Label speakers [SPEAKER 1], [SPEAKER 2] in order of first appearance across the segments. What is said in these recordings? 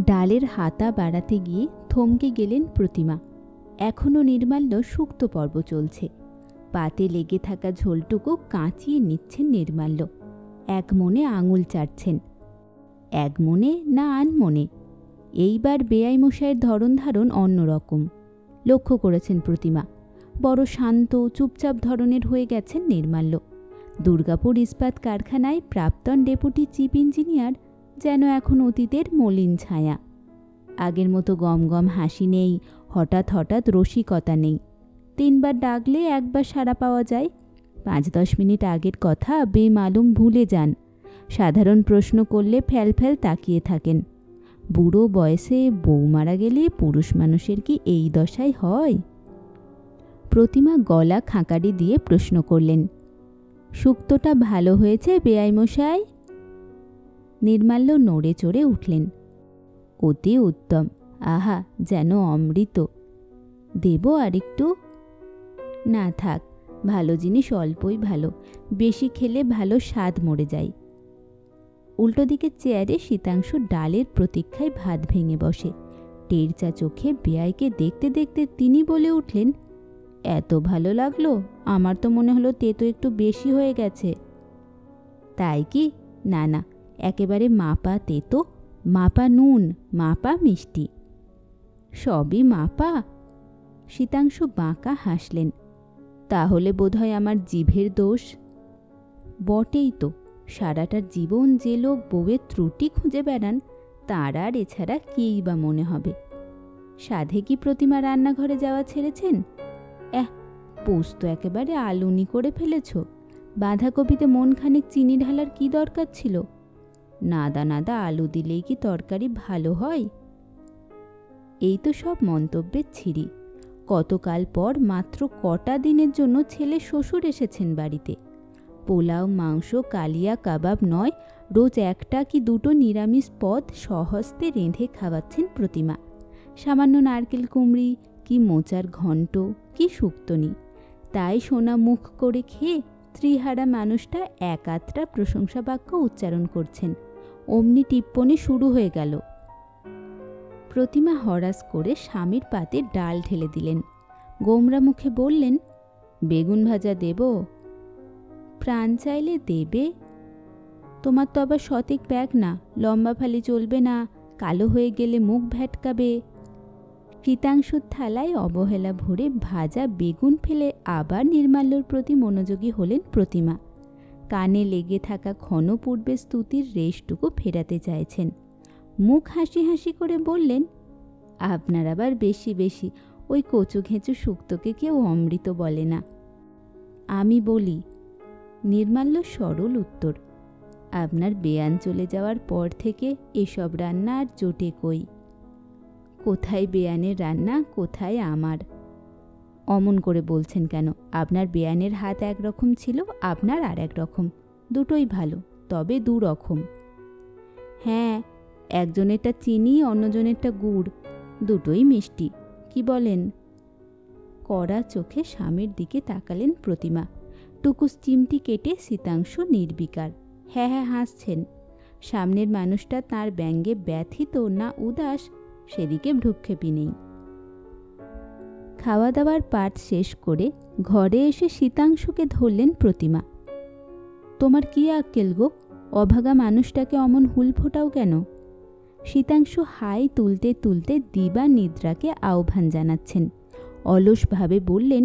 [SPEAKER 1] ডালের হাতা বাড়াতে গিয়ে থমকে গেলেন প্রতিমা। এখনও নির্মাল্য সুক্ত পর্ব চলছে। পাতে লেগে থাকা ঝোলটুকু কাঁচিয়ে নিচ্ছেন নির্মাল্য। এক মনে আঙুল চাটছেন। এক মনে না আনমনে। এইবার বেয়াই মশাইয়ের ধরন ধারণ অন্যরকম। লক্ষ্য করেছেন প্রতিমা। বড় শান্ত চুপচাপ ধরনের হয়ে গেছেন নির্মাল্য। দুর্গাপুর ইস্পাত কারখানায় প্রাক্তন ডেপুটি চিফ ইঞ্জিনিয়ার যেন এখন অতীতের মলিন ছায়া। আগের মতো গমগম হাসি নেই, হঠাৎ হঠাৎ রসিকতা নেই। 3 বার ডাকলে 1 বার সাড়া পাওয়া যায়। 5-10 মিনিট আগের কথা বেমালুম ভুলে যান। সাধারণ প্রশ্ন করলে ফ্যাল তাকিয়ে থাকেন। বুড়ো বয়সে বউ মারা গেলে পুরুষ মানুষের কি এই দশাই হয়? প্রতিমা গলা খাঁকারি দিয়ে প্রশ্ন করলেন, শুক্তোটা ভালো হয়েছে বেয়াই মশাই? নির্মাল্য নড়ে চড়ে উঠলেন। অতি উত্তম, আহা যেন অমৃত। দেব আর একটু? না থাক, ভালো জিনিস অল্পই ভালো, বেশি খেলে ভালো স্বাদ মরে যায়। উল্টো দিকের চেয়ারে শীতাংশু ডালের প্রতীক্ষায় ভাত ভেঙে বসে। টেরচা চোখে বেয়াইকে দেখতে দেখতে তিনি বলে উঠলেন, এত ভালো লাগলো, আমার তো মনে হলো তেতো একটু বেশি হয়ে গেছে। তাই কি? না না, একেবারে মাপা তেতো, মাপা নুন, মাপা মিষ্টি, সবই মাপা। শীতাংশু বাঁকা হাসলেন। তাহলে বোধহয় আমার জিভের দোষ। বটেই তো, সারাটা জীবন যে লোক বউয়ের ত্রুটি খুঁজে বেড়ান, তার আর এছাড়া কেই বা মনে হবে। সাধে কি প্রতিমা রান্নাঘরে যাওয়া ছেড়েছেন? পোস্ত একেবারে আলুনি করে ফেলেছ। বাঁধাকপিতে মনখানেক চিনি ঢালার কি দরকার ছিল? নাদা নাদা আলু দিলেই কি তরকারি ভালো হয়? এই তো সব মন্তব্যের ছিরি। কতকাল পর মাত্র কটা দিনের জন্য ছেলে শ্বশুর এসেছেন বাড়িতে। পোলাও, মাংস, কালিয়া কাবাব নয়, রোজ 1টা কি 2টো নিরামিষ পদ স্বহস্তে রেঁধে খাওয়াচ্ছেন প্রতিমা। সামান্য নারকেল কুমড়ি, কি মোচার ঘণ্ট, কি শুক্তনি। তাই সোনা মুখ করে খেয়ে ত্রিহারা মানুষটা একাত্রা প্রশংসা বাক্য উচ্চারণ করছেন। অমনি টিপ্পনি শুরু হয়ে গেল। প্রতিমা হরাস করে স্বামীর পাতে ডাল ঢেলে দিলেন। গোমরা মুখে বললেন, বেগুন ভাজা দেব? প্রাণ চাইলে দেবে। তোমার তো আবার সতেক ব্যাগ না, লম্বা ফালি চলবে না, কালো হয়ে গেলে মুখ ভ্যাটকাবে। শীতাংশুর থালায় অবহেলা ভরে ভাজা বেগুন ফেলে আবার নির্মাল্যর প্রতি মনোযোগী হলেন প্রতিমা। কানে লেগে থাকা ক্ষণপূর্বে স্তুতির রেশটুকু ফেরাতে চাইছেন। মুখ হাসি হাসি করে বললেন, আপনার আবার বেশি বেশি, ওই কচু ঘেঁচু শুক্তোকে কেউ অমৃত বলে না। আমি বলি। নির্মাল্য সরল উত্তর, আপনার বেয়ান চলে যাওয়ার পর থেকে এসব রান্না আর জোটে কই। কোথায় বেয়ানের রান্না, কোথায় আমার? অমন করে বলছেন কেন? আপনার বেয়ানের হাত একরকম ছিল, আপনার আর এক রকম। দুটোই ভালো, তবে 2 রকম। হ্যাঁ, একজনেরটা চিনি, অন্যজনেরটা গুড়, দুটোই মিষ্টি। কি বলেন? কড়া চোখে স্বামীর দিকে তাকালেন প্রতিমা। টুকুস চিমটি কেটে শীতাংশু নির্বিকার। হ্যাঁ হাসছেন। সামনের মানুষটা তার ব্যঙ্গে ব্যথিত না উদাস সেদিকে ভ্রুক্ষেপই নেই। খাওয়া দাওয়ার পাট শেষ করে ঘরে এসে শীতাংশুকে ধরলেন প্রতিমা। তোমার কি আক্কেল গো, অভাগা মানুষটাকে অমন হুল ফোটাও কেন? শীতাংশু হাই তুলতে তুলতে দিবা নিদ্রাকে আহ্বান জানাচ্ছেন। অলসভাবে বললেন,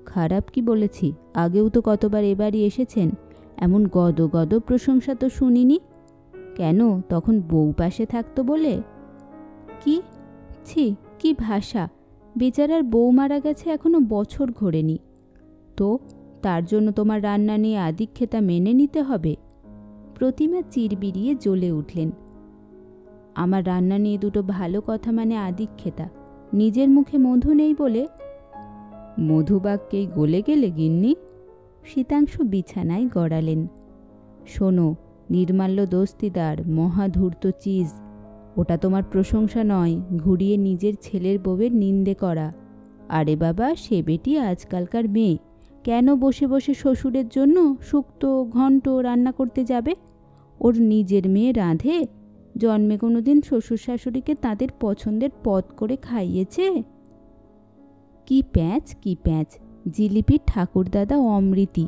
[SPEAKER 1] খারাপ কি বলেছি? আগেও তো কতবার এবারই এসেছেন, এমন গদ গদ প্রশংসা তো শুনিনি। কেন, তখন বউ পাশে থাকতো বলে? কি ছি, কি ভাষা! বেচারার বউ মারা গেছে এখনো বছর ঘোরেনি। তো তার জন্য তোমার রান্না নিয়ে আদিক্ষেতা মেনে নিতে হবে? প্রতিমা চিরবিরিয়ে জ্বলে উঠলেন। আমার রান্না নিয়ে 2টো ভালো কথা মানে আদিক্ষেতা? নিজের মুখে মধু নেই বলে? মধুবাক্যেই গলে গেলে গিন্নি? শীতাংশু বিছানায় গড়ালেন। শোনো, নির্মাল্য দস্তিদার, মহাধূর্ত চিজ। ওটা তোমার প্রশংসা নয়, ঘুরিয়ে নিজের ছেলের বউয়ের নিন্দে করা। আরে বাবা, সে বেটি আজকালকার মেয়ে, কেন বসে বসে শ্বশুরের জন্য শুক্তো ঘণ্ট রান্না করতে যাবে? ওর নিজের মেয়ে রাঁধে, জন্মে কোনোদিন শ্বশুর শাশুড়িকে তাদের পছন্দের পদ করে খাইয়েছে? কি প্যাঁচ কি প্যাঁচ! জিলিপির ঠাকুরদাদা অমৃতি।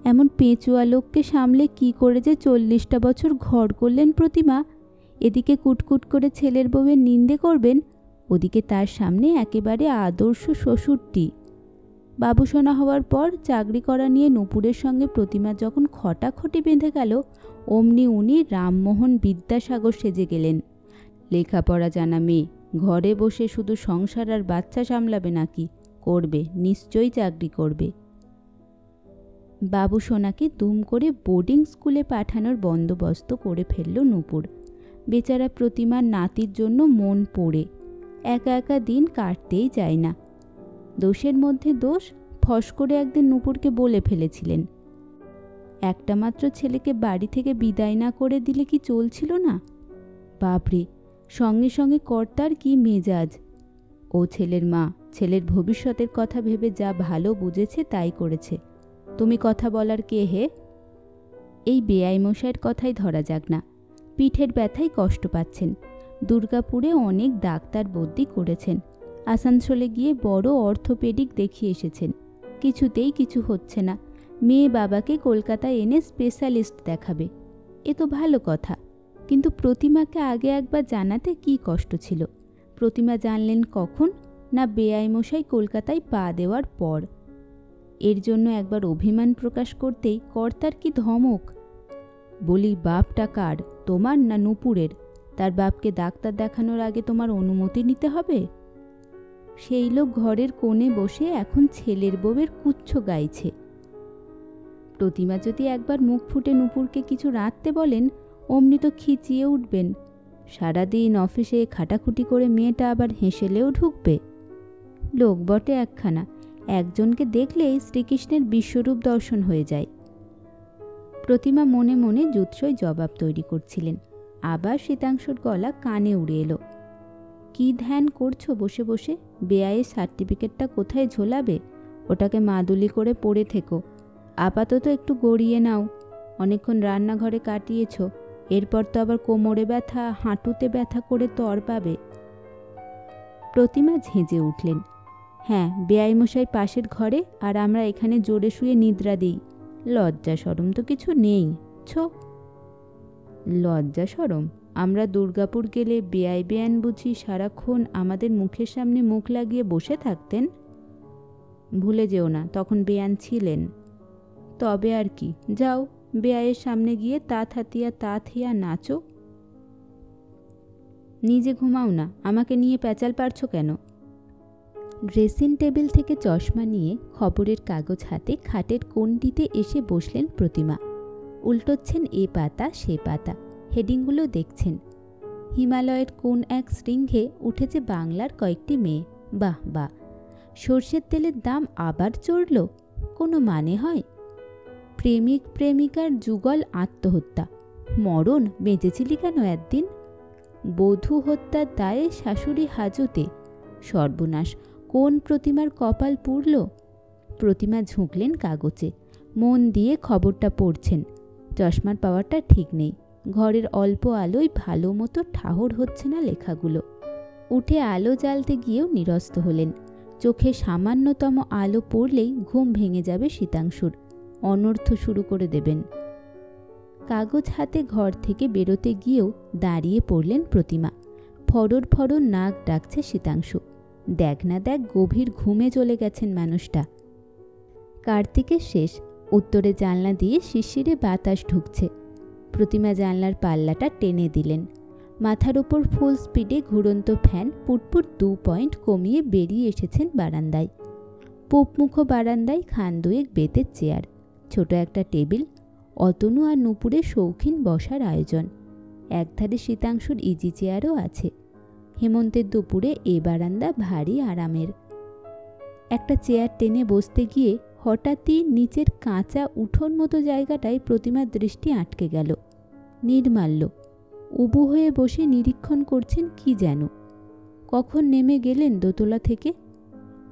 [SPEAKER 1] এমন পেঁচুয়া লোককে সামলে কি করে যে 40টা বছর ঘর করলেন প্রতিমা! এদিকে কুটকুট করে ছেলের বউয়ের নিন্দে করবেন, ওদিকে তার সামনে একেবারে আদর্শ শ্বশুরটি। বাবুসোনা হওয়ার পর চাকরি করা নিয়ে নূপুরের সঙ্গে প্রতিমা যখন খটাখটি বেঁধে গেল, অমনি উনি রামমোহন বিদ্যাসাগর সেজে গেলেন। লেখাপড়া জানা মেয়ে, ঘরে বসে শুধু সংসার আর বাচ্চা সামলাবে নাকি? করবে, নিশ্চয়ই চাকরি করবে। বাবুসোনাকে দুম করে বোর্ডিং স্কুলে পাঠানোর বন্দোবস্ত করে ফেলল নূপুর। বেচারা প্রতিমার নাতির জন্য মন পড়ে, একা একা দিন কাটতেই যায় না। দোষের মধ্যে দোষ, ফস করে একদিন নূপুরকে বলে ফেলেছিলেন। একটা মাত্র ছেলেকে বাড়ি থেকে বিদায় না করে দিলে কি চলছিল না? বাপরে, সঙ্গে সঙ্গে কর্তার কি মেজাজ! ও ছেলের মা, ছেলের ভবিষ্যতের কথা ভেবে যা ভালো বুঝেছে তাই করেছে। তুমি কথা বলার কে হে? এই বেয়াই মশাইয়ের কথাই ধরা যাক না। পিঠের ব্যথায় কষ্ট পাচ্ছেন। দুর্গাপুরে অনেক ডাক্তার বদ্যি করেছেন। আসানসোলে গিয়ে বড় অর্থোপেডিক দেখিয়ে এসেছেন। কিছুতেই কিছু হচ্ছে না। মেয়ে বাবাকে কলকাতায় এনে স্পেশালিস্ট দেখাবে। এ তো ভালো কথা, কিন্তু প্রতিমাকে আগে একবার জানাতে কি কষ্ট ছিল? প্রতিমা জানলেন কখন? না বেয়াই মশাই কলকাতায় পা দেওয়ার পর। এর জন্য একবার অভিমান প্রকাশ করতেই কর্তার কি ধমক! বলি, বাপটা কার, তোমার না নূপুরের? তার বাপকে ডাক্তার দেখানোর আগে তোমার অনুমতি নিতে হবে? সেই লোক ঘরের কোণে বসে এখন ছেলের বউয়ের কুচ্ছ গাইছে। প্রতিমা যদি একবার মুখ ফুটে নূপুরকে কিছু রাঁধতে বলেন, অমনি তো খিচিয়ে উঠবেন। সারাদিন অফিসে খাটাখুটি করে মেয়েটা আবার হেসেলেও ঢুকবে। লোক বটে একখানা, একজনকে দেখলেই শ্রীকৃষ্ণের বিশ্বরূপ দর্শন হয়ে যায়। প্রতিমা মনে মনে জুৎসই জবাব তৈরি করছিলেন। আবার শীতাংশুর গলা কানে উড়ে এলো। কি ধ্যান করছো বসে বসে? বেয়াইয়ের সার্টিফিকেটটা কোথায় ঝোলাবে? ওটাকে মাদুলি করে পড়ে থেকো। আপাতত একটু গড়িয়ে নাও। অনেকক্ষণ রান্নাঘরে কাটিয়েছ, এরপর তো আবার কোমরে ব্যথা, হাঁটুতে ব্যথা করে তর পাবে। প্রতিমা ঝেঁজে উঠলেন। হ্যাঁ, বেয়াই মশাই পাশের ঘরে, আর আমরা এখানে জোরে শুয়ে নিদ্রা দিই। লজ্জা সরম তো কিছু নেই। লজ্জা সরম? আমরা দুর্গাপুর গেলে বেয়াই বেয়ান বুঝি সারাক্ষণ আমাদের মুখের সামনে মুখ লাগিয়ে বসে থাকতেন? ভুলে যেও না, তখন বেয়ান ছিলেন। তবে আর কি, যাও বেয়াইয়ের সামনে গিয়ে তাঁত হাতিয়া নাচো। নিজে ঘুমাও না, আমাকে নিয়ে প্যাচাল পারছো কেন? ড্রেসিং টেবিল থেকে চশমা নিয়ে খবরের কাগজ হাতে খাটের কোণটিতে এসে বসলেন প্রতিমা। উল্টোচ্ছেন এ পাতা সে পাতা, হেডিংগুলো দেখছেন। হিমালয়ের কোন এক শৃঙ্গে উঠেছে বাংলার কয়েকটি মেয়ে। বাহ বাহ! সর্ষের তেলের দাম আবার চড়ল, কোনো মানে হয়? প্রেমিক প্রেমিকার যুগল আত্মহত্যা। মরণ, বেঁচেছিলি কেন একদিন? বধূ হত্যার দায়ে শাশুড়ি হাজতে। সর্বনাশ, কোন প্রতিমার কপাল পুড়ল? প্রতিমা ঝুঁকলেন কাগজে, মন দিয়ে খবরটা পড়ছেন। চশমার পাওয়ারটা ঠিক নেই, ঘরের অল্প আলোয় ভালো মতো ঠাহর হচ্ছে না লেখাগুলো। উঠে আলো জ্বালতে গিয়েও নিরস্ত হলেন। চোখে সামান্যতম আলো পড়লেই ঘুম ভেঙে যাবে শীতাংশুর, অনর্থ শুরু করে দেবেন। কাগজ হাতে ঘর থেকে বেরোতে গিয়েও দাঁড়িয়ে পড়লেন প্রতিমা। ফরর ফরর নাক ডাকছে শীতাংশু। দেখ না দেখ, গভীর ঘুমে চলে গেছেন মানুষটা। কার্তিকের শেষ, উত্তরে জানলা দিয়ে শিশিরে বাতাস ঢুকছে। প্রতিমা জানলার পাল্লাটা টেনে দিলেন। মাথার উপর ফুল স্পিডে ঘুরন্ত ফ্যান পুটপুট 2 পয়েন্ট কমিয়ে বেরিয়ে এসেছেন বারান্দায়। পূবমুখ বারান্দায় খান দুয়েক বেতের চেয়ার, ছোট একটা টেবিল, অতনু আর নূপুরে শৌখিন বসার আয়োজন। একধারে শীতাংশুর ইজি চেয়ারও আছে। হেমন্তের দুপুরে এ বারান্দা ভারী আরামের। একটা চেয়ার টেনে বসতে গিয়ে হঠাৎই নিচের কাঁচা উঠোন মতো জায়গাটায় প্রতিমার দৃষ্টি আটকে গেল। নির্মাল্য উবু হয়ে বসে নিরীক্ষণ করছেন কি যেন। কখন নেমে গেলেন দোতলা থেকে?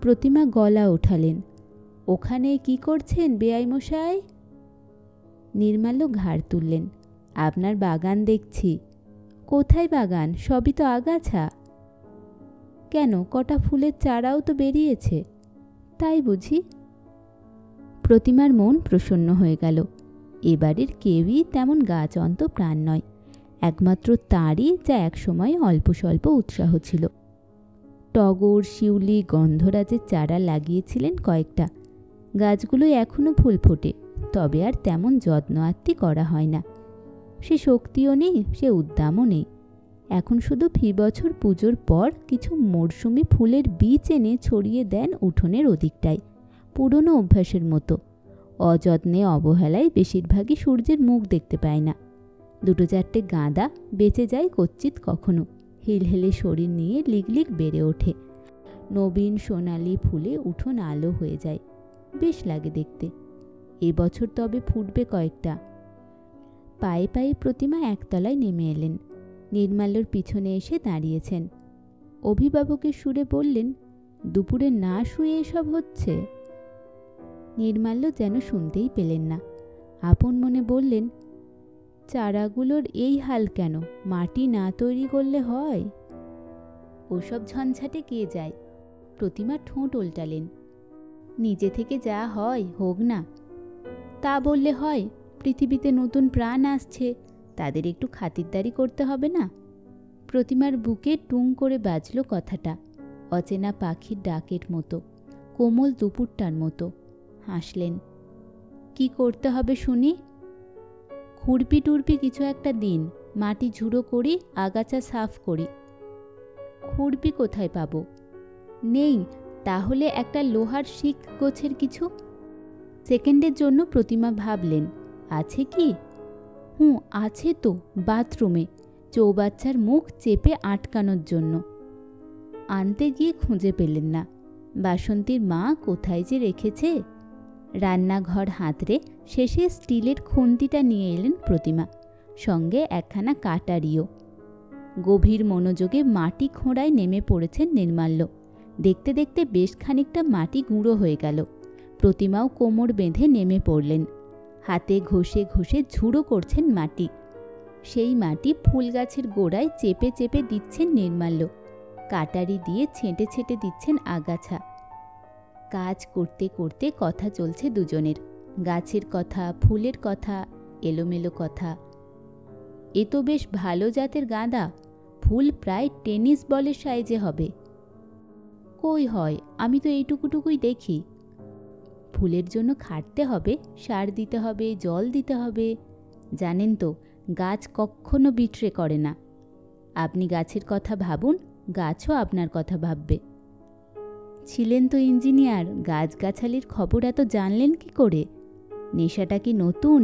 [SPEAKER 1] প্রতিমা গলা ওঠালেন, ওখানে কি করছেন বেয়াই মশাই? নির্মাল্য ঘাড় তুললেন, আপনার বাগান দেখছি। কোথায় বাগান? সবই তো আগাছা। কেন, কটা ফুলের চারাও তো বেরিয়েছে। তাই বুঝি? প্রতিমার মন প্রসন্ন হয়ে গেল। এবাড়ির কেউই তেমন গাছ অন্ত প্রাণ নয়, একমাত্র তারই যা একসময় অল্প স্বল্প উৎসাহ ছিল। টগর, শিউলি, গন্ধরাজের চারা লাগিয়েছিলেন কয়েকটা। গাছগুলো এখনও ফুল ফোটে, তবে আর তেমন যত্ন আত্তি করা হয় না। সে শক্তিও নেই, সে উদ্দামও নেই। এখন শুধু ফি বছর পুজোর পর কিছু মরশুমি ফুলের বীজ এনে ছড়িয়ে দেন উঠোনের ওদিকটায়, পুরনো অভ্যাসের মতো। অযত্নে অবহেলায় বেশিরভাগই সূর্যের মুখ দেখতে পায় না। দুটো চারটে গাঁদা বেঁচে যায় কচ্চিৎ কখনো, হিলহেলে শরীর নিয়ে লিগলিগ বেড়ে ওঠে। নবীন সোনালি ফুলে উঠোন আলো হয়ে যায়, বেশ লাগে দেখতে। এবছর তবে ফুটবে কয়েকটা। পায়ে পায়ে প্রতিমা একতলায় নেমে এলেন। নির্মাল্যর পিছনে এসে দাঁড়িয়েছেন। অভিভাবকের সুরে বললেন, দুপুরে না শুয়ে এসব হচ্ছে? নির্মাল্য যেন শুনতেই পেলেন না। আপন মনে বললেন, চারাগুলোর এই হাল কেন? মাটি না তৈরি করলে হয়? ওসব ঝঞ্ঝাটে কে যায়? প্রতিমা ঠোঁট উল্টালেন। নিজে থেকে যা হয় হোক না। তা বললে হয়? পৃথিবীতে নতুন প্রাণ আসছে, তাদের একটু খাতিরদারি করতে হবে না? প্রতিমার বুকে টুং করে বাজল কথাটা, অচেনা পাখির ডাকের মতো, কোমল দুপুরটার মতো। হাসলেন। কি করতে হবে শুনি? খুরপি টুরপি কিছু একটা দিন, মাটি ঝুড়ো করি, আগাছা সাফ করি। খুরপি কোথায় পাবো? নেই? তাহলে একটা লোহার শিক গোছের কিছু। সেকেন্ডের জন্য প্রতিমা ভাবলেন, আছে কি? আছে তো, বাথরুমে, চৌবাচ্চার মুখ চেপে আটকানোর জন্য। আনতে গিয়ে খুঁজে পেলেন না। বাসন্তীর মা কোথায় যে রেখেছে। রান্নাঘর হাতড়ে শেষে স্টিলের খুন্তিটা নিয়ে এলেন প্রতিমা, সঙ্গে একখানা কাটারিও। গভীর মনোযোগে মাটি খোঁড়ায় নেমে পড়েছেন নির্মাল্য। দেখতে দেখতে বেশ খানিকটা মাটি গুঁড়ো হয়ে গেল। প্রতিমাও কোমর বেঁধে নেমে পড়লেন। হাতে ঘষে ঘষে ঝুড়ো করছেন মাটি। সেই মাটি ফুল গাছের গোড়ায় চেপে চেপে দিচ্ছেন নির্মাল্য। কাটারি দিয়ে ছেঁটে ছেঁটে দিচ্ছেন আগাছা। কাজ করতে করতে কথা চলছে দুজনের, গাছের কথা, ফুলের কথা, এলোমেলো কথা। এ তো বেশ ভালো জাতের গাঁদা, ফুল প্রায় টেনিস বলের সাইজে হবে। কই হয়? আমি তো এইটুকুটুকুই দেখি। ফুলের জন্য খাটতে হবে, সার দিতে হবে, জল দিতে হবে। জানেন তো, গাছ কখনো বিট্রে করে না। আপনি গাছের কথা ভাবুন, গাছও আপনার কথা ভাববে। ছিলেন তো ইঞ্জিনিয়ার, গাছগাছালির খবর এত জানলেন কি করে? নেশাটা কি নতুন?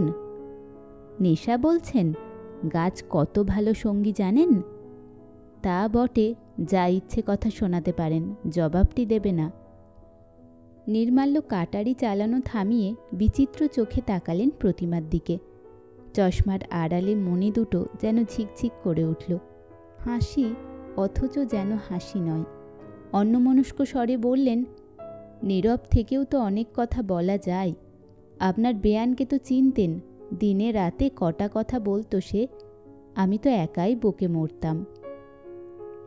[SPEAKER 1] নেশা বলছেন? গাছ কত ভালো সঙ্গী জানেন? তা বটে, যা ইচ্ছে কথা শোনাতে পারেন, জবাবটি দেবে না। নির্মাল্য কাটারি চালানো থামিয়ে বিচিত্র চোখে তাকালেন প্রতিমার দিকে। চশমার আড়ালে মণি দুটো যেন ঝিকঝিক করে উঠল। হাসি, অথচ যেন হাসি নয়। অন্যমনস্ক স্বরে বললেন, নীরব থেকেও তো অনেক কথা বলা যায়। আপনার বেয়ানকে তো চিনতেন, দিনে রাতে কটা কথা বলতো সে। আমি তো একাই বকে মরতাম।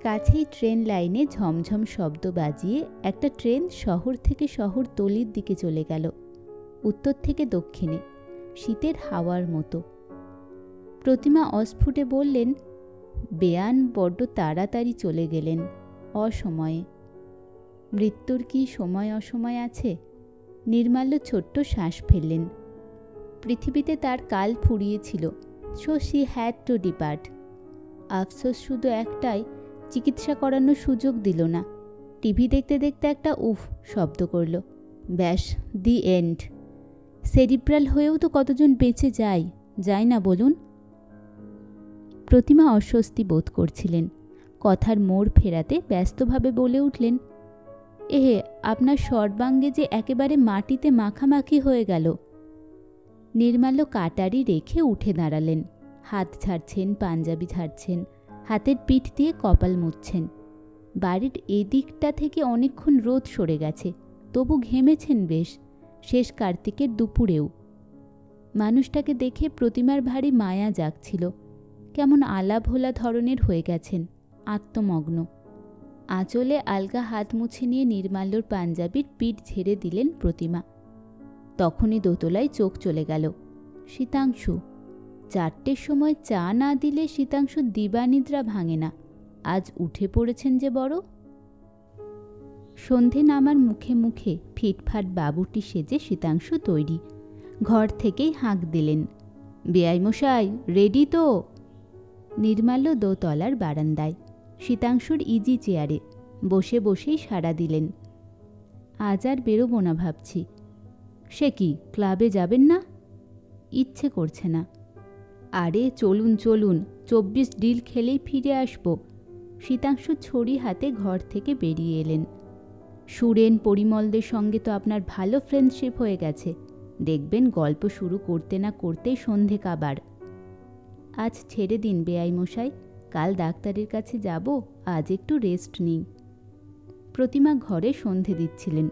[SPEAKER 1] কাছেই ট্রেন লাইনে ঝমঝম শব্দ বাজিয়ে একটা ট্রেন শহর থেকে শহরতলির দিকে চলে গেল, উত্তর থেকে দক্ষিণে, শীতের হাওয়ার মতো। প্রতিমা অস্ফুটে বললেন, বেয়ান বড্ড তাড়াতাড়ি চলে গেলেন, অসময়ে। মৃত্যুর কি সময় অসময় আছে? নির্মাল্য ছোট্ট শ্বাস ফেললেন। পৃথিবীতে তার কাল ফুরিয়েছিল, so she had to depart. আফসোস শুধু একটাই, চিকিৎসা করানোর সুযোগ দিল না। টিভি দেখতে দেখতে একটা উফ শব্দ করল। ব্যাস, দি এন্ড। সেরিব্রাল হয়েও তো কতজন বেঁচে যায় না বলুন? প্রতিমা অস্বস্তি বোধ করছিলেন। কথার মোড় ফেরাতে ব্যস্তভাবে বলে উঠলেন, এহে, আপনার সর্বাঙ্গে যে একেবারে মাটিতে মাখামাখি হয়ে গেল। নির্মাল্য কাটারি রেখে উঠে দাঁড়ালেন। হাত ঝাড়ছেন, পাঞ্জাবি ঝাড়ছেন, হাতের পিঠ দিয়ে কপাল মুছছেন। বাড়ির এদিকটা থেকে অনেকক্ষণ রোদ সরে গেছে, তবু ঘেমেছেন বেশ, শেষ কার্তিকের দুপুরেও। মানুষটাকে দেখে প্রতিমার ভারী মায়া জাগছিল, কেমন আলাভোলা ধরনের হয়ে গেছেন, আত্মমগ্ন। আঁচলে আলগা হাত মুছে নিয়ে নির্মাল্যর পাঞ্জাবির পিঠ ঝেড়ে দিলেন প্রতিমা। তখনই দোতলায় চোখ চলে গেল। শীতাংশু। 4টের সময় চা না দিলে শীতাংশু দিবানিদ্রা ভাঙে না। আজ উঠে পড়েছেন যে বড়। সন্ধে নামার মুখে মুখে ফিটফাট বাবুটি সেজে শীতাংশু তৈরি। ঘর থেকেই হাঁক দিলেন, বেয়াই মশাই রেডি তো? নির্মাল্য দোতলার বারান্দায় শীতাংশুর ইজি চেয়ারে বসে বসেই সাড়া দিলেন, আজ আর বেরোবো না ভাবছি। সে কি, ক্লাবে যাবেন না? ইচ্ছে করছে না। আরে চলুন চলুন, 24 ডিল খেলেই ফিরে আসব। শীতাংশু ছড়ি হাতে ঘর থেকে বেরিয়ে এলেন। সুরেন পরিমলদের সঙ্গে তো আপনার ভালো ফ্রেন্ডশিপ হয়ে গেছে, দেখবেন গল্প শুরু করতে না করতেই সন্ধে কাবার। আজ ছেড়ে দিন বেয়াই মশাই, কাল ডাক্তারের কাছে যাব, আজ একটু রেস্ট নিই। প্রতিমা ঘরে সন্ধে দিচ্ছিলেন।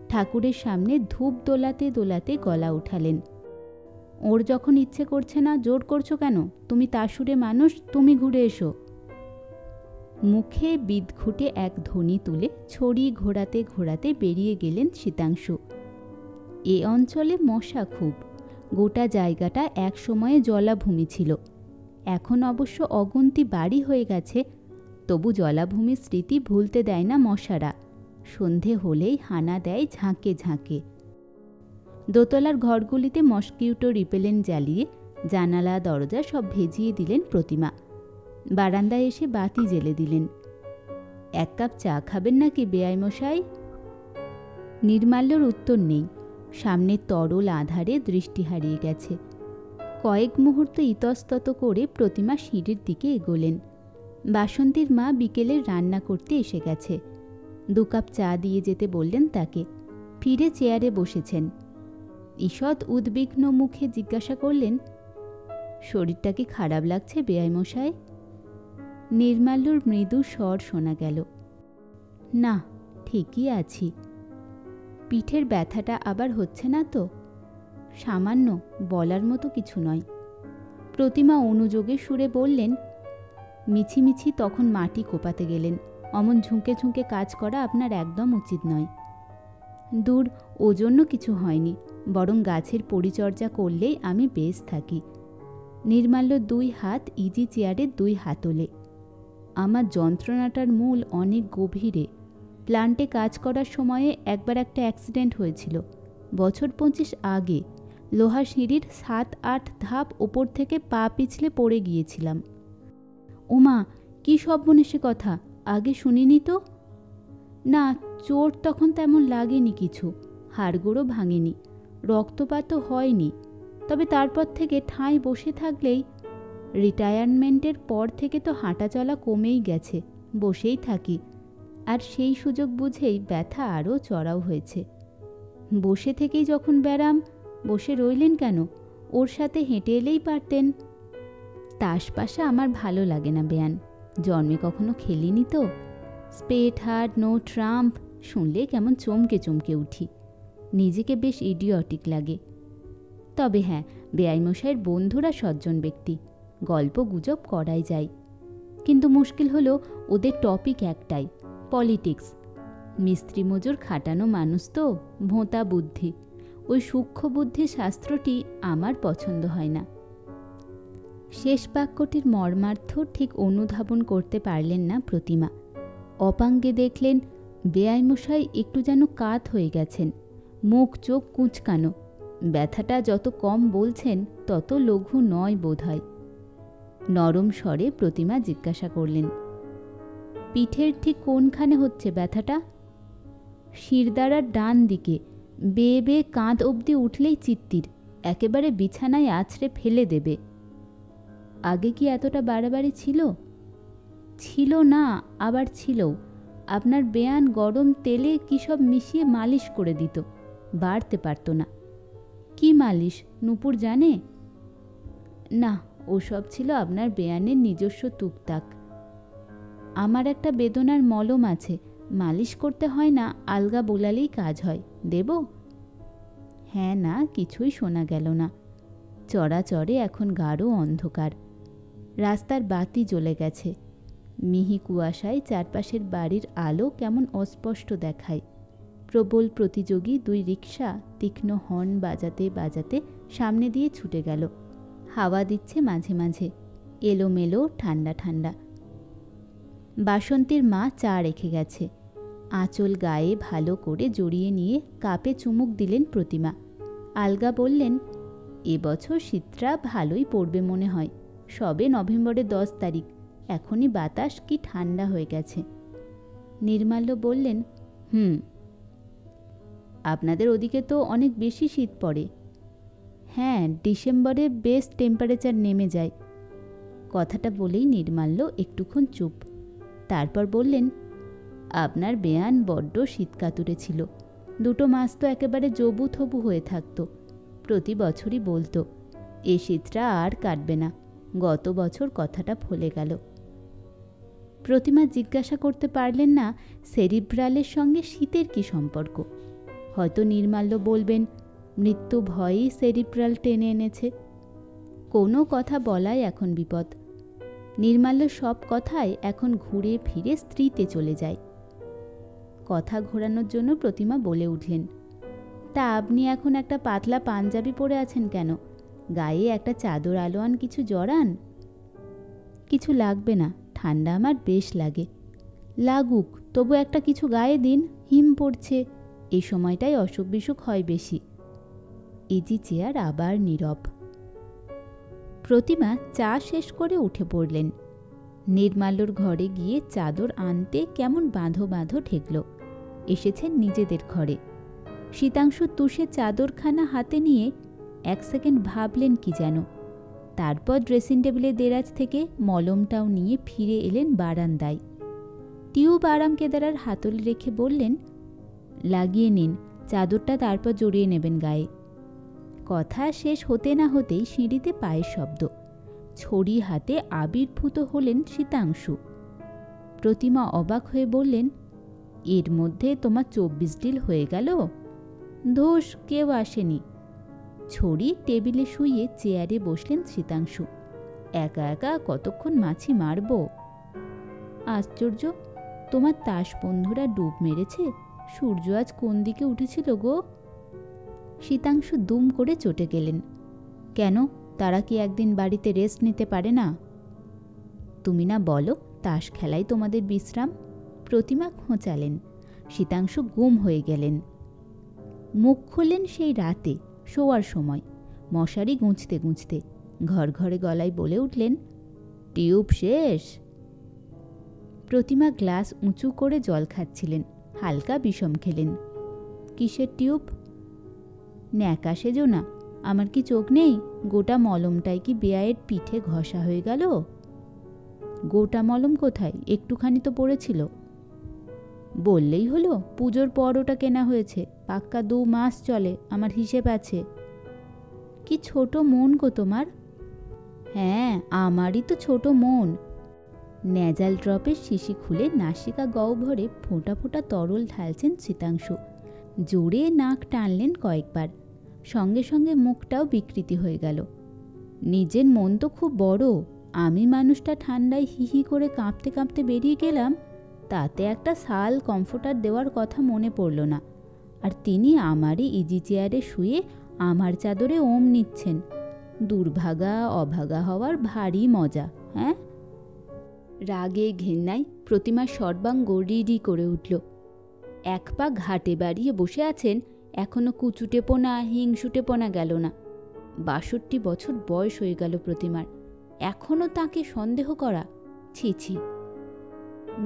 [SPEAKER 1] ঠাকুরের সামনে ধূপ দোলাতে দোলাতে গলা উঠালেন, ওর যখন ইচ্ছে করছে না জোর করছো কেন? তুমি তাসুরে মানুষ, তুমি ঘুরে এসো। মুখে বিদঘুটে এক ধ্বনি তুলে ছড়ি ঘোরাতে ঘোরাতে বেরিয়ে গেলেন শীতাংশু। এ অঞ্চলে মশা খুব। গোটা জায়গাটা এক সময়ে জলাভূমি ছিল, এখন অবশ্য অগুন্তি বাড়ি হয়ে গেছে। তবু জলাভূমির স্মৃতি ভুলতে দেয় না মশারা। সন্ধে হলেই হানা দেয় ঝাঁকে ঝাঁকে। দোতলার ঘরগুলিতে মস্কিউটো রিপেলেন্ট জ্বালিয়ে জানালা দরজা সব ভেজিয়ে দিলেন প্রতিমা। বারান্দায় এসে বাতি জ্বেলে দিলেন। এক কাপ চা খাবেন নাকি বেয়াই মশাই? নির্মাল্যর উত্তর নেই। সামনের তরল আধারে দৃষ্টি হারিয়ে গেছে। কয়েক মুহূর্ত ইতস্তত করে প্রতিমা সিঁড়ির দিকে এগোলেন। বাসন্তীর মা বিকেলে রান্না করতে এসে গেছে। 2 কাপ চা দিয়ে যেতে বললেন তাকে। ফিরে চেয়ারে বসেছেন। ঈষৎ উদ্বিগ্ন মুখে জিজ্ঞাসা করলেন, শরীরটা কি খারাপ লাগছে বেয়াই মশাই? নির্মাল্যর মৃদু স্বর শোনা গেল, না ঠিকই আছি। পিঠের ব্যথাটা আবার হচ্ছে না তো? সামান্য, বলার মতো কিছু নয়। প্রতিমা অনুযোগে সুরে বললেন, মিছিমিছি তখন মাটি কোপাতে গেলেন। অমন ঝুঁকে ঝুঁকে কাজ করা আপনার একদম উচিত নয়। দূর, ও জন্য কিছু হয়নি, বরং গাছের পরিচর্যা করলেই আমি বেশ থাকি। নির্মাল্য 2 হাত ইজি চেয়ারের 2 হাতলে। আমার যন্ত্রণাটার মূল অনেক গভীরে। প্ল্যান্টে কাজ করার সময়ে একবার একটা অ্যাক্সিডেন্ট হয়েছিল, বছর 25 আগে। লোহার সিঁড়ির 7-8 ধাপ ওপর থেকে পা পিছলে পড়ে গিয়েছিলাম। ওমা, কি সর্বনেশে কথা, আগে শুনিনি তো। না, চোট তখন তেমন লাগেনি কিছু, হাড়গোড়ও ভাঙেনি, রক্তপাতও হয়নি। তবে তারপর থেকে ঠাঁই বসে থাকলেই, রিটায়ারমেন্টের পর থেকে তো হাঁটা চলা কমেই গেছে, বসেই থাকি। আর সেই সুযোগ বুঝেই ব্যথা আরও চড়াও হয়েছে। বসে থেকেই যখন ব্যারাম, বসে রইলেন কেন? ওর সাথে হেঁটে এলেই পারতেন। তাসপাশা আমার ভালো লাগে না বেয়ান, জন্মে কখনো খেলিনি তো। স্পেট হার্ড, নো ট্রাম্প শুনলে কেমন চমকে চমকে উঠি, নিজেকে বেশ ইডিয়টিক লাগে। তবে হ্যাঁ, বেয়াই মশাইয়ের বন্ধুরা সজ্জন ব্যক্তি, গল্প গুজব করাই যায়। কিন্তু মুশকিল হলো ওদের টপিক একটাই, পলিটিক্স। মিস্ত্রি মজুর খাটানো মানুষ তো, ভোঁতা বুদ্ধি। ওই সূক্ষ্ম বুদ্ধির শাস্ত্রটি আমার পছন্দ হয় না। শেষ বাক্যটির মর্মার্থ ঠিক অনুধাবন করতে পারলেন না প্রতিমা। অপাঙ্গে দেখলেন বেয়াই মশাই একটু যেন কাত হয়ে গেছেন, মুখ চোখ কুঁচকানো। ব্যথাটা যত কম বলছেন তত লঘু নয় বোধ হয়। নরম স্বরে প্রতিমা জিজ্ঞাসা করলেন, পিঠের ঠিক কোনখানে হচ্ছে ব্যথাটা? শিরদাঁড়ার ডান দিকে, বেয়ে বেয়ে কাঁধ অবধি উঠলেই চিত্তির, একেবারে বিছানায় আছড়ে ফেলে দেবে। আগে কি এতটা বাড়াবাড়ি ছিল? ছিল না, আবার ছিল। আপনার বেয়ান গরম তেলে কী সব মিশিয়ে মালিশ করে দিত, বাড়তে পারত না। কি মালিশ নূপুর জানে? না, ওসব ছিল আপনার বেয়ানের নিজস্ব টুকটাক। আমার একটা বেদনার মলম আছে, মালিশ করতে হয় না, আলগা বোলালেই কাজ হয়, দেব? হ্যাঁ না, কিছুই শোনা গেল না। চড়াচড়ে এখন গাঢ় অন্ধকার। রাস্তার বাতি জ্বলে গেছে। মিহি কুয়াশায় চারপাশের বাড়ির আলো কেমন অস্পষ্ট দেখায়। প্রবল প্রতিযোগী দুই রিকশা তীক্ষ্ণ হর্ন বাজাতে বাজাতে সামনে দিয়ে ছুটে গেল। হাওয়া দিচ্ছে মাঝে মাঝে, এলোমেলো ঠান্ডা ঠান্ডা। বাসন্তীর মা চা রেখে গেছে। আঁচল গায়ে ভালো করে জড়িয়ে নিয়ে কাপে চুমুক দিলেন প্রতিমা। আলগা বললেন, এবছর শীতটা ভালোই পড়বে মনে হয়। সবে নভেম্বরের 10 তারিখ, এখনই বাতাস কি ঠান্ডা হয়ে গেছে। নির্মাল্য বললেন, আপনাদের ওদিকে তো অনেক বেশি শীত পড়ে। হ্যাঁ, ডিসেম্বরে বেশ টেম্পারেচার নেমে যায়। কথাটা বলেই নির্মাল্য একটুক্ষণ চুপ। তারপর বললেন, আপনার বেয়ান বড্ড শীতকাতুরে ছিল। 2 মাস তো একেবারে জবু থবু হয়ে থাকতো। প্রতি বছরই বলতো, এ শীতটা আর কাটবে না। গত বছর কথাটা ফলে গেল। প্রতিমা জিজ্ঞাসা করতে পারলেন না সেরিব্রালের সঙ্গে শীতের কি সম্পর্ক। হয়তো নির্মাল্য বলবেন, মৃত্যু ভয়ই সেরিব্রাল টেনে এনেছে। কোনো কথা বলাই এখন বিপদ। নির্মাল্য সব কথাই এখন ঘুরে ফিরে স্ত্রীতে চলে যায়। কথা ঘোরানোর জন্য প্রতিমা বলে উঠলেন, তা আপনি এখন একটা পাতলা পাঞ্জাবি পরে আছেন কেন? গায়ে একটা চাদর আলোয়ান কিছু জড়ান। কিছু লাগবে না, ঠান্ডা আমার বেশ লাগে। লাগুক, তবু একটা কিছু গায়ে দিন, হিম পড়ছে। এই সময়টাই অসুখ বিসুখ হয় বেশি। ইজি চেয়ার আবার নীরব। প্রতিমা চা শেষ করে উঠে পড়লেন। নির্মাল্যর ঘরে গিয়ে চাদর আনতে কেমন বাঁধো বাঁধো ঠেকল। এসেছেন নিজেদের ঘরে। শীতাংশু তুষে চাদরখানা হাতে নিয়ে 1 সেকেন্ড ভাবলেন কি যেন। তারপর ড্রেসিং টেবিলের দেরাজ থেকে মলমটাও নিয়ে ফিরে এলেন বারান্দায়। টিউব আরাম কেদারার হাতল রেখে বললেন, লাগিয়ে নিন চাদরটা, তারপর জড়িয়ে নেবেন গায়ে। কথা শেষ হতে না হতেই সিঁড়িতে পায়ের শব্দ। ছড়ি হাতে আবির্ভূত হলেন শীতাংশু। প্রতিমা অবাক হয়ে বললেন, এর মধ্যে তোমার 24 ডিল হয়ে গেল? ধোস, কেউ আসেনি। ছড়ি টেবিলে শুয়ে চেয়ারে বসলেন শীতাংশু। একা একা কতক্ষণ মাছি মারব? আশ্চর্য, তোমার তাস বন্ধুরা ডুব মেরেছে। সূর্য আজ কোন দিকে উঠেছিল গো? শীতাংশু দুম করে চটে গেলেন। কেন, তারা কি একদিন বাড়িতে রেস্ট নিতে পারে না? তুমি না বলো তাস খেলাই তোমাদের বিশ্রাম? প্রতিমা খোঁচালেন। শীতাংশু গুম হয়ে গেলেন। মুখ খুললেন সেই রাতে শোয়ার সময়, মশারি গুঁজতে গুঁজতে। ঘর ঘরে গলায় বলে উঠলেন, টিউব শেষ। প্রতিমা গ্লাস উঁচু করে জল খাচ্ছিলেন। হালকা বিষম খেলেন। কিসের টিউব? ন্যাকা সেজো না, আমার কি চোখ নেই? গোটা মলমটাই কি বেয়ায়ের পিঠে ঘষা হয়ে গেল? গোটা মলম কোথায়, একটুখানি তো পড়েছিল। বললেই হলো, পুজোর পর ওটা কেনা হয়েছে। পাক্কা 2 মাস চলে, আমার হিসেব আছে। কি ছোট মন গো তোমার। হ্যাঁ, আমারই তো ছোট মন। নেজাল ড্রপের শিশি খুলে নাসিকা গহ্বরে ফোঁটা ফোঁটা তরল ঢালছেন শীতাংশু। জোরে নাক টানলেন কয়েকবার। সঙ্গে সঙ্গে মুখটাও বিকৃতি হয়ে গেল। নিজের মন তো খুব বড়। আমি মানুষটা ঠান্ডায় হিহি করে কাঁপতে কাঁপতে বেরিয়ে গেলাম, তাতে একটা শাল কমফোর্টার দেওয়ার কথা মনে পড়ল না। আর তিনি আমারই ইজি চেয়ারে শুয়ে আমার চাদরে ওম নিচ্ছেন। দুর্ভাগা অভাগা হওয়ার ভারী মজা। হ্যাঁ, রাগে ঘেন্নায় প্রতিমার সর্বাঙ্গ রিডি করে উঠল। 1 পা ঘাটে বাড়িয়ে বসে আছেন, এখনো কুচুটেপোনা হিংসুটেপোনা গেল না। 62 বছর বয়স হয়ে গেল প্রতিমার, এখনও তাকে সন্দেহ করা। ছি ছি।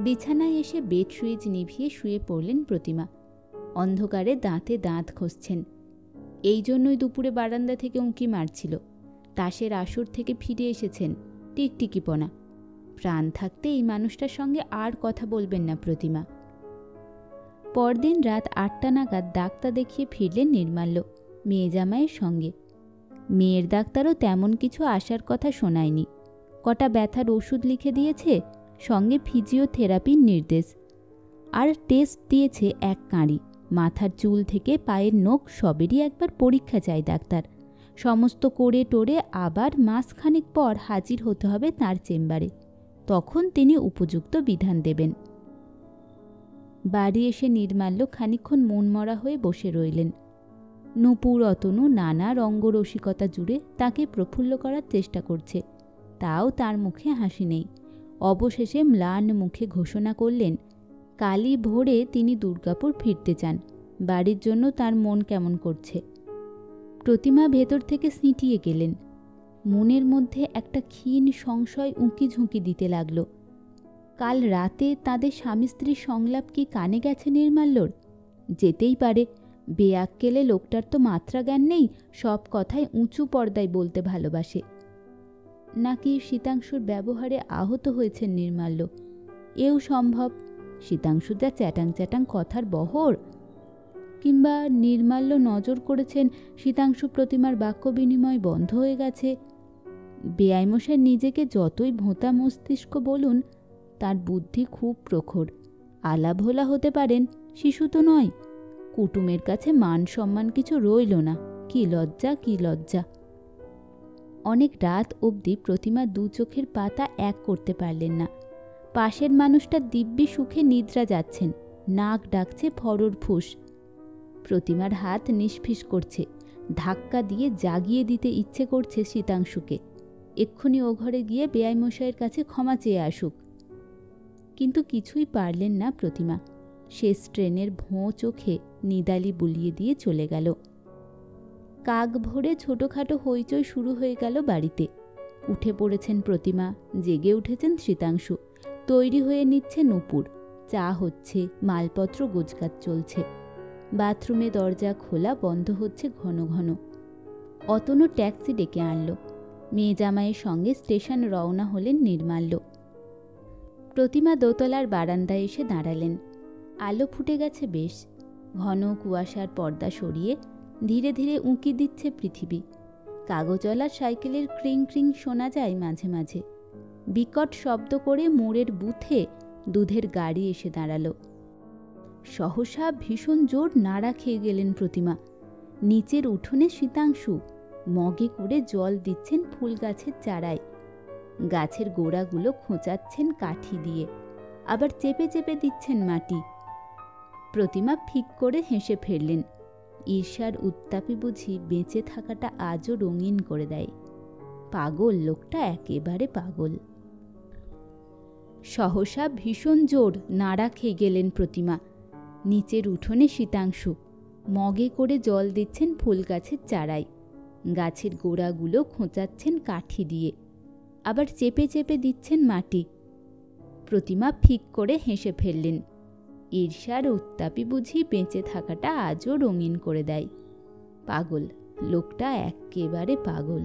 [SPEAKER 1] বিছানায় এসে বেড সুইচ নিভিয়ে শুয়ে পড়লেন প্রতিমা। অন্ধকারে দাঁতে দাঁত ঘষছেন। এই জন্যই দুপুরে বারান্দা থেকে উঁকি মারছিল। তাসের আসর থেকে ফিরে এসেছেন, টিকটিকিপনা। প্রাণ থাকতে এই মানুষটার সঙ্গে আর কথা বলবেন না প্রতিমা। পরদিন রাত 8টা নাগাদ ডাক্তার দেখিয়ে ফিরলেন নির্মাল্য, মেয়ে জামাইয়ের সঙ্গে। মেয়ের ডাক্তারও তেমন কিছু আসার কথা শোনায়নি। কটা ব্যথার ওষুধ লিখে দিয়েছে, সঙ্গে ফিজিওথেরাপির নির্দেশ। আর টেস্ট দিয়েছে 1 কাঁড়ি। মাথার চুল থেকে পায়ের নখ সবেরই একবার পরীক্ষা চাই ডাক্তার। সমস্ত করে টোরে আবার মাসখানেক পর হাজির হতে হবে তার চেম্বারে। তখন তিনি উপযুক্ত বিধান দেবেন। বাড়ি এসে নির্মাল্য খানিকক্ষণ মনমরা হয়ে বসে রইলেন। নূপুর অতনু নানা রঙ্গরসিকতা জুড়ে তাকে প্রফুল্ল করার চেষ্টা করছে, তাও তার মুখে হাসি নেই। অবশেষে ম্লান মুখে ঘোষণা করলেন, কালই ভোরে তিনি দুর্গাপুর ফিরতে চান। বাড়ির জন্য তার মন কেমন করছে। প্রতিমা ভেতর থেকে সিঁটিয়ে গেলেন। মনের মধ্যে একটা ক্ষীণ সংশয় উঁকি ঝুঁকি দিতে লাগল। কাল রাতে তাদের স্বামী স্ত্রীর সংলাপ কি কানে গেছে নির্মাল্যর? যেতেই পারে, বেয়াক্কেলে লোকটার তো মাত্রা জ্ঞান নেই, সব কথাই উঁচু পর্দায় বলতে ভালোবাসে। নাকি শীতাংশুর ব্যবহারে আহত হয়েছেন নির্মাল্য? এও সম্ভব। শীতাংশু যা চ্যাটাং চ্যাটাং কথার বহর। কিংবা নির্মাল্য নজর করেছেন শীতাংশু প্রতিমার বাক্য বিনিময় বন্ধ হয়ে গেছে। বেআইমশাই নিজেকে যতই ভোঁতা মস্তিষ্ক বলুন, তার বুদ্ধি খুব প্রখর। আলাভোলা হতে পারেন, শিশু তো নয়। কুটুমের কাছে মান সম্মান কিছু রইল না। কি লজ্জা, কি লজ্জা! অনেক রাত অবধি প্রতিমা দু চোখের পাতা এক করতে পারলেন না। পাশের মানুষটা দিব্যি সুখে নিদ্রা যাচ্ছেন, নাক ডাকছে ফরর ফুস। প্রতিমার হাত নিষ্ফিস করছে, ধাক্কা দিয়ে জাগিয়ে দিতে ইচ্ছে করছে শীতাংশুকে। এক্ষুনি ও ঘরে গিয়ে বেআইমশাইয়ের কাছে ক্ষমা চেয়ে আসুক। কিন্তু কিছুই পারলেন না প্রতিমা। শেষ ট্রেনের ভোঁ চোখে নিদালি বুলিয়ে দিয়ে চলে গেল। কাক ভোরে ছোটোখাটো হইচই শুরু হয়ে গেল বাড়িতে। উঠে পড়েছেন প্রতিমা, জেগে উঠেছেন শীতাংশু, তৈরি হয়ে নিচ্ছে নূপুর। চা হচ্ছে, মালপত্র গোছগাছ চলছে। বাথরুমে দরজা খোলা বন্ধ হচ্ছে ঘন ঘন। অতনু ট্যাক্সি ডেকে আনল। মেয়ে জামাইয়ের সঙ্গে স্টেশন রওনা হলেন নির্মাল্য। প্রতিমা দোতলার বারান্দায় এসে দাঁড়ালেন। আলো ফুটে গেছে বেশ। ঘন কুয়াশার পর্দা সরিয়ে ধীরে ধীরে উঁকি দিচ্ছে পৃথিবী। কাগজওয়ালা সাইকেলের ক্রিং ক্রিং শোনা যায় মাঝে মাঝে। বিকট শব্দ করে মোড়ের বুথে দুধের গাড়ি এসে দাঁড়ালো। সহসা ভীষণ জোর নাড়া খেয়ে গেলেন প্রতিমা। নিচের উঠোনে শীতাংশু মগে করে জল দিচ্ছেন ফুল গাছের চারায়। গাছের গোড়াগুলো খোঁচাচ্ছেন কাঠি দিয়ে, আবার চেপে চেপে দিচ্ছেন মাটি। প্রতিমা ফিক করে হেসে ফেললেন। ঈর্ষার উত্তাপে বুঝি বেঁচে থাকাটা আজও রঙিন করে দেয়। পাগল লোকটা, একেবারে পাগল। সহসা ভীষণ জোর নাড়া খেয়ে গেলেন প্রতিমা। নিচের উঠোনে শীতাংশু মগে করে জল দিচ্ছেন ফুল গাছের চারায়। গাছের গোড়াগুলো খোঁচাচ্ছেন কাঠি দিয়ে, আবার চেপে চেপে দিচ্ছেন মাটি। প্রতিমা ফিক করে হেসে ফেললেন। ঈর্ষার উত্তাপই বুঝি বেঁচে থাকাটা আজও রঙিন করে দেয়। পাগল লোকটা, একেবারে পাগল।